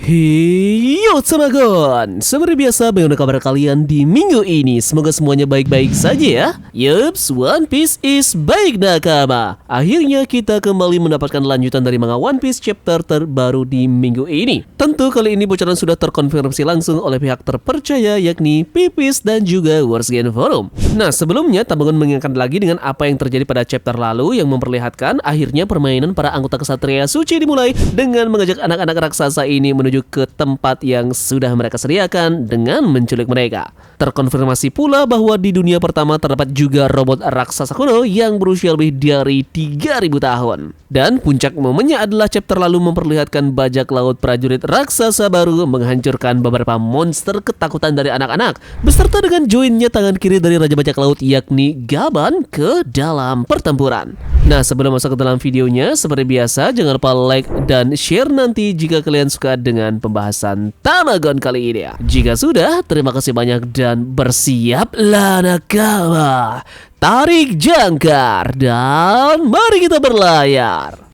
Yo teman-teman, seperti biasa bagaimana kabar kalian di minggu ini? Semoga semuanya baik-baik saja ya. Yups, One Piece is baik nakama. Akhirnya kita kembali mendapatkan lanjutan dari manga One Piece chapter terbaru di minggu ini. Tentu kali ini bocoran sudah terkonfirmasi langsung oleh pihak terpercaya yakni Pipis dan juga Warsgen Forum. Nah sebelumnya Tambangun mengingatkan lagi dengan apa yang terjadi pada chapter lalu yang memperlihatkan akhirnya permainan para anggota kesatria suci dimulai dengan mengajak anak-anak raksasa ini menuju ke tempat yang sudah mereka sediakan dengan menculik mereka. Terkonfirmasi pula bahwa di dunia pertama terdapat juga robot raksasa kuno yang berusia lebih dari 3000 tahun. Dan puncak momennya adalah chapter lalu memperlihatkan bajak laut prajurit raksasa baru menghancurkan beberapa monster ketakutan dari anak-anak beserta dengan joinnya tangan kiri dari Raja Bajak Laut yakni Gaban ke dalam pertempuran. Nah sebelum masuk ke dalam videonya, seperti biasa jangan lupa like dan share nanti jika kalian suka dengan pembahasan Tambangun kali ini ya. Jika sudah, terima kasih banyak dan bersiaplah nakama. Tarik jangkar dan mari kita berlayar.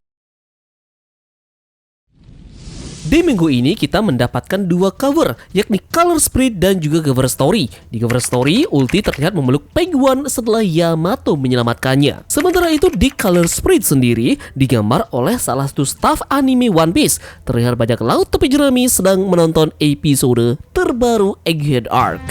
Di minggu ini kita mendapatkan dua cover, yakni Color Sprite dan juga cover story. Di cover story, Ulti terlihat memeluk Penguin setelah Yamato menyelamatkannya. Sementara itu di Color Sprite sendiri digambar oleh salah satu staf anime One Piece. Terlihat bajak laut tepi jerami sedang menonton episode terbaru Egghead Arc.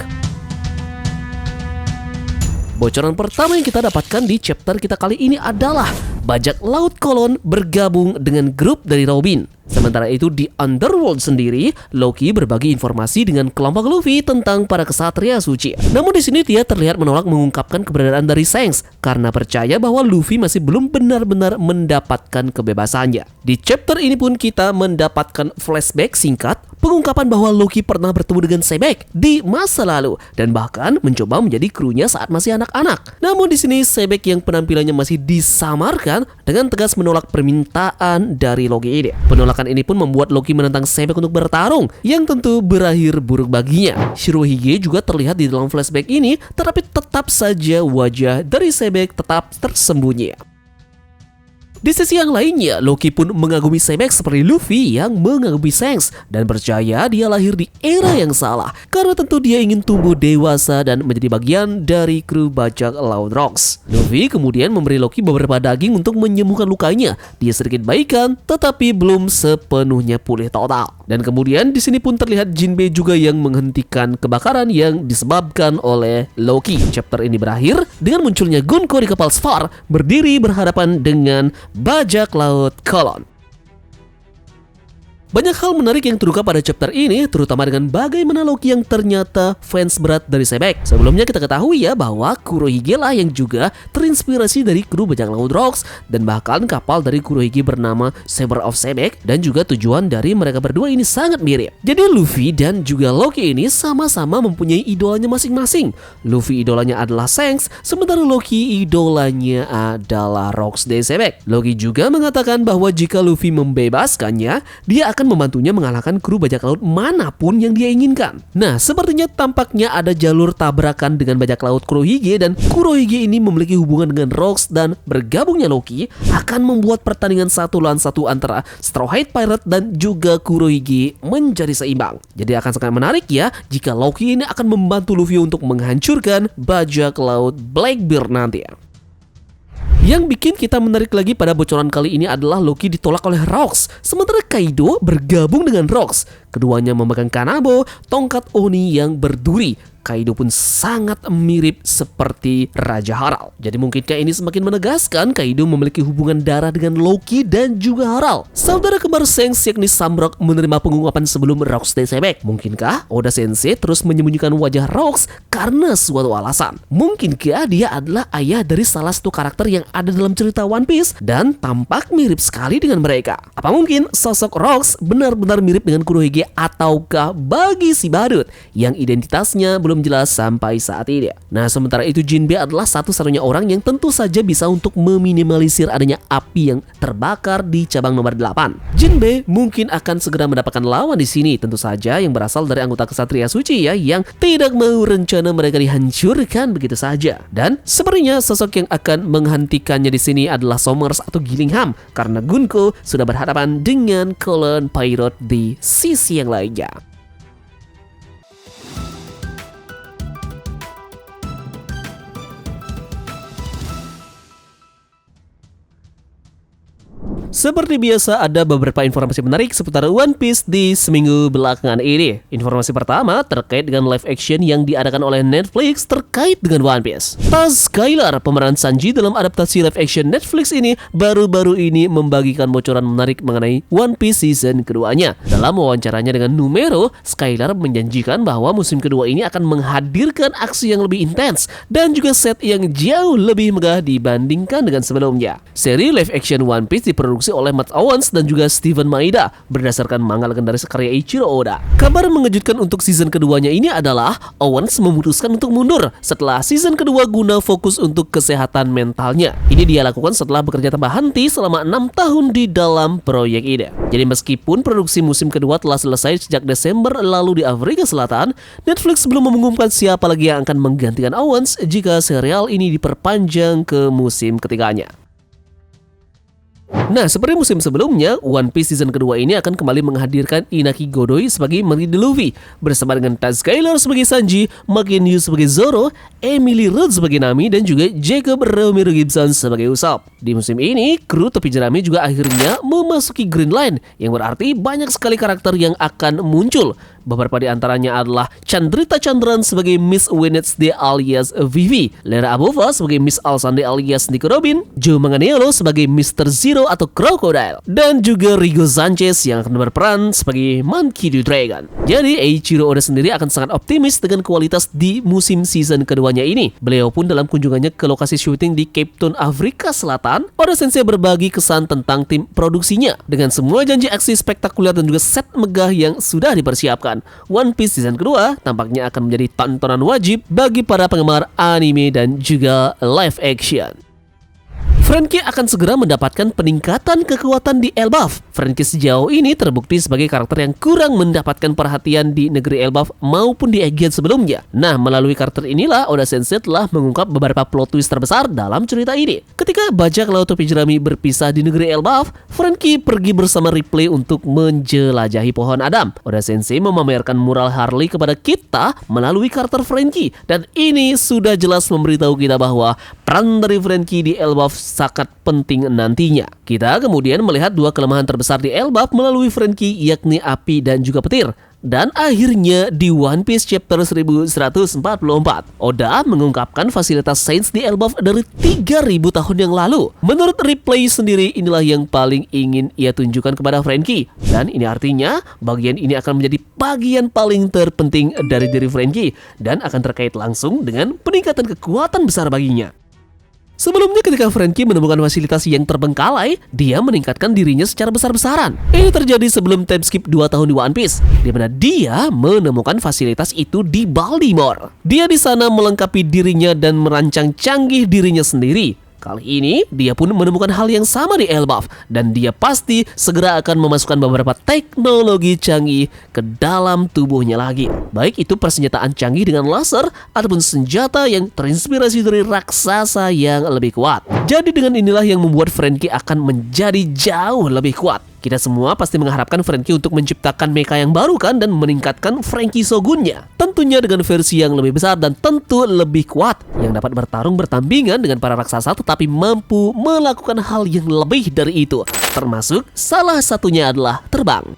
Bocoran pertama yang kita dapatkan di chapter kita kali ini adalah bajak laut Kolon bergabung dengan grup dari Robin. Sementara itu di Underworld sendiri, Loki berbagi informasi dengan kelompok Luffy tentang para kesatria suci. Namun di sini dia terlihat menolak mengungkapkan keberadaan dari Shanks karena percaya bahwa Luffy masih belum benar-benar mendapatkan kebebasannya. Di chapter ini pun kita mendapatkan flashback singkat pengungkapan bahwa Loki pernah bertemu dengan Sebek di masa lalu dan bahkan mencoba menjadi krunya saat masih anak-anak. Namun di sini Sebek yang penampilannya masih disamarkan dengan tegas menolak permintaan dari Loki ini. Penolakan ini pun membuat Loki menentang Sebek untuk bertarung, yang tentu berakhir buruk baginya. Shirohige juga terlihat di dalam flashback ini, tetapi tetap saja wajah dari Sebek tetap tersembunyi. Di sisi yang lainnya, Loki pun mengagumi Sebek seperti Luffy yang mengagumi Shanks dan percaya dia lahir di era yang salah karena tentu dia ingin tumbuh dewasa dan menjadi bagian dari kru bajak laut Rocks. Luffy kemudian memberi Loki beberapa daging untuk menyembuhkan lukanya. Dia sedikit baikan tetapi belum sepenuhnya pulih total. Dan kemudian di sini pun terlihat Jinbe juga yang menghentikan kebakaran yang disebabkan oleh Loki. Chapter ini berakhir dengan munculnya Gunko di kapal Sfar berdiri berhadapan dengan bajak laut Kolon. Banyak hal menarik yang terungkap pada chapter ini, terutama dengan bagaimana Loki yang ternyata fans berat dari Sebek. Sebelumnya kita ketahui ya bahwa Kurohige lah yang juga terinspirasi dari kru bajak laut Rocks dan bahkan kapal dari Kurohige bernama Saber of Sebek dan juga tujuan dari mereka berdua ini sangat mirip. Jadi Luffy dan juga Loki ini sama-sama mempunyai idolanya masing-masing. Luffy idolanya adalah Shanks, sementara Loki idolanya adalah Rocks de Sebek. Loki juga mengatakan bahwa jika Luffy membebaskannya, dia akan membantunya mengalahkan kru bajak laut manapun yang dia inginkan. Nah, sepertinya tampaknya ada jalur tabrakan dengan bajak laut Kurohige dan Kurohige ini memiliki hubungan dengan Rocks dan bergabungnya Loki akan membuat pertandingan 1 lawan 1 antara Straw Hat Pirate dan juga Kurohige menjadi seimbang. Jadi akan sangat menarik ya jika Loki ini akan membantu Luffy untuk menghancurkan bajak laut Blackbeard nanti ya. Yang bikin kita menarik lagi pada bocoran kali ini adalah Loki ditolak oleh Rocks, sementara Kaido bergabung dengan Rocks. Keduanya memegang Kanabo, tongkat Oni yang berduri. Kaido pun sangat mirip seperti Raja Harald. Jadi mungkinkah ini semakin menegaskan Kaido memiliki hubungan darah dengan Loki dan juga Harald? Saudara kembar Shanks yakni Samrock menerima pengungkapan sebelum Rocks de Sebek. Mungkinkah Oda Sensei terus menyembunyikan wajah Rocks karena suatu alasan? Mungkinkah dia adalah ayah dari salah satu karakter yang ada dalam cerita One Piece dan tampak mirip sekali dengan mereka? Apa mungkin sosok Rocks benar-benar mirip dengan Kurohige ataukah bagi si badut yang identitasnya belum belum jelas sampai saat ini. Nah, sementara itu Jinbe adalah satu-satunya orang yang tentu saja bisa untuk meminimalisir adanya api yang terbakar di cabang nomor 8. Jinbe mungkin akan segera mendapatkan lawan di sini, tentu saja yang berasal dari anggota Kesatria Suci ya, yang tidak mau rencana mereka dihancurkan begitu saja. Dan sepertinya sosok yang akan menghentikannya di sini adalah Somers atau Gillingham, karena Gunko sudah berhadapan dengan Colin Pirate di sisi yang lainnya. Seperti biasa, ada beberapa informasi menarik seputar One Piece di seminggu belakangan ini. Informasi pertama terkait dengan live action yang diadakan oleh Netflix terkait dengan One Piece. Taz Skylar, pemeran Sanji dalam adaptasi live action Netflix ini, baru-baru ini membagikan bocoran menarik mengenai One Piece season keduanya. Dalam wawancaranya dengan Numero, Skylar menjanjikan bahwa musim kedua ini akan menghadirkan aksi yang lebih intens dan juga set yang jauh lebih megah dibandingkan dengan sebelumnya. Seri live action One Piece diproduksi oleh Matt Owens dan juga Steven Maeda berdasarkan manga legendaris karya Eiichiro Oda. Kabar mengejutkan untuk season keduanya ini adalah Owens memutuskan untuk mundur setelah season kedua guna fokus untuk kesehatan mentalnya. Ini dia lakukan setelah bekerja tanpa henti selama 6 tahun di dalam proyek ini. Jadi meskipun produksi musim kedua telah selesai sejak Desember lalu di Afrika Selatan, Netflix belum mengumumkan siapa lagi yang akan menggantikan Owens jika serial ini diperpanjang ke musim ketiganya. Nah, seperti musim sebelumnya, One Piece season kedua ini akan kembali menghadirkan Inaki Godoy sebagai Merida Luffy, bersama dengan Taz Skylar sebagai Sanji, Makin Yu sebagai Zoro, Emily Rhodes sebagai Nami, dan juga Jacob Romero Gibson sebagai Usopp. Di musim ini, kru topi jerami juga akhirnya memasuki Green Line, yang berarti banyak sekali karakter yang akan muncul. Beberapa di antaranya adalah Chandrita Chandran sebagai Miss Wednesday alias Vivi, Lera Abova sebagai Miss Alsande alias Nico Robin, Joe Manganiello sebagai Mr. Zero atau Crocodile, dan juga Rigo Sanchez yang akan berperan sebagai Monkey D. Dragon. Jadi Eiichiro Oda sendiri akan sangat optimis dengan kualitas di musim season keduanya ini. Beliau pun dalam kunjungannya ke lokasi syuting di Cape Town, Afrika Selatan, Oda Sensei berbagi kesan tentang tim produksinya dengan semua janji aksi spektakuler dan juga set megah yang sudah dipersiapkan. One Piece season kedua tampaknya akan menjadi tontonan wajib bagi para penggemar anime dan juga live action. Franky akan segera mendapatkan peningkatan kekuatan di Elbaf. Franky sejauh ini terbukti sebagai karakter yang kurang mendapatkan perhatian di negeri Elbaf maupun di Aegean sebelumnya. Nah, melalui karakter inilah Oda Sensei telah mengungkap beberapa plot twist terbesar dalam cerita ini. Ketika bajak laut topi jerami berpisah di negeri Elbaf, Franky pergi bersama Ripley untuk menjelajahi pohon Adam. Oda Sensei memamerkan mural Harley kepada kita melalui karakter Franky, dan ini sudah jelas memberitahu kita bahwa peran dari Franky di Elbaf sangat penting nantinya. Kita kemudian melihat dua kelemahan terbesar di Elbaf melalui Franky, yakni api dan juga petir. Dan akhirnya di One Piece chapter 1144, Oda mengungkapkan fasilitas sains di Elbaf dari 3000 tahun yang lalu. Menurut Ripley sendiri, inilah yang paling ingin ia tunjukkan kepada Franky. Dan ini artinya bagian ini akan menjadi bagian paling terpenting dari diri Franky dan akan terkait langsung dengan peningkatan kekuatan besar baginya. Sebelumnya ketika Franky menemukan fasilitas yang terbengkalai, dia meningkatkan dirinya secara besar-besaran. Ini terjadi sebelum time skip 2 tahun di One Piece, di mana dia menemukan fasilitas itu di Baltimore. Dia di sana melengkapi dirinya dan merancang canggih dirinya sendiri. Kali ini, dia pun menemukan hal yang sama di Elbaf, dan dia pasti segera akan memasukkan beberapa teknologi canggih ke dalam tubuhnya lagi. Baik itu persenjataan canggih dengan laser, ataupun senjata yang terinspirasi dari raksasa yang lebih kuat. Jadi dengan inilah yang membuat Franky akan menjadi jauh lebih kuat. Kita semua pasti mengharapkan Franky untuk menciptakan mecha yang baru kan, dan meningkatkan Franky Shogunnya. Tentunya dengan versi yang lebih besar dan tentu lebih kuat, yang dapat bertarung bertandingan dengan para raksasa tetapi mampu melakukan hal yang lebih dari itu. Termasuk salah satunya adalah terbang.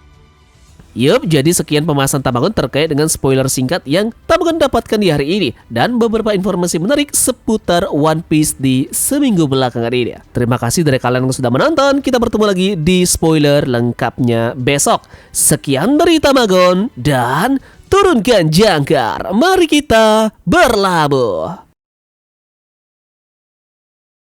Yup, jadi sekian pembahasan Tamagon terkait dengan spoiler singkat yang Tamagon dapatkan di hari ini, dan beberapa informasi menarik seputar One Piece di seminggu belakangan ini. Terima kasih dari kalian yang sudah menonton. Kita bertemu lagi di spoiler lengkapnya besok. Sekian dari Tamagon, dan turunkan jangkar. Mari kita berlabuh.